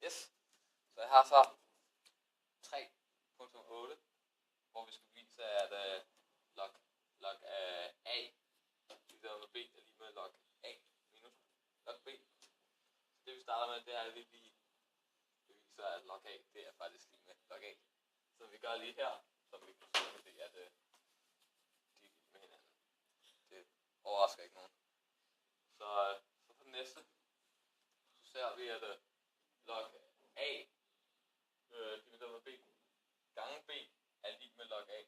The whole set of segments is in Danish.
Yes. Så jeg har så 3.8, hvor vi skal vise, at log A divideret med B er lige med log A minus log B. Så det vi starter med, det er, at vi lige beviser, at log A, det er faktisk lige med log A. Så vi gør lige her, som vi kan se, at de er lige med hinanden. Det overrasker ikke nogen. Så på den næste, så ser vi, at log A divideret med B gange B er lige med log A.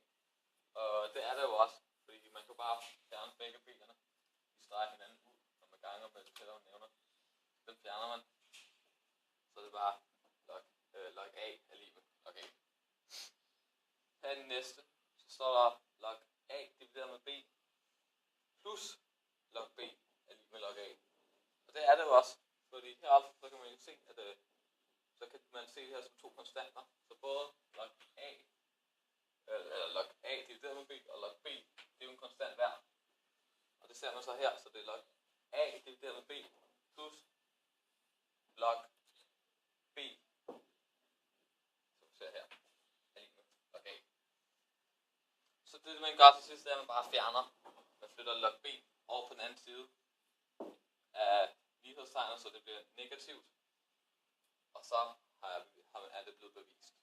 Og det er det jo også, fordi man kan bare fjerne begge B'erne. De streger hinanden ud, når man ganger med tæller og nævner. Den fjerner man. Så er det bare log A er lige med log A. Her i den næste, så står der log A divideret med B plus log B er lige med log A. Og det er det jo også, fordi heroppe, så kan man jo se, at så kan man se det her som to konstanter. Så både log A divideret med B og log B, det er jo en konstant hver. Og det ser man så her, så det er log A divideret med B plus log B, som vi ser her, er lige med log A. Så det man gør til sidst, er at man bare fjerner. Man flytter log B over på den anden side af lighedstegnet, så det bliver negativt. Og så er det blevet bevist.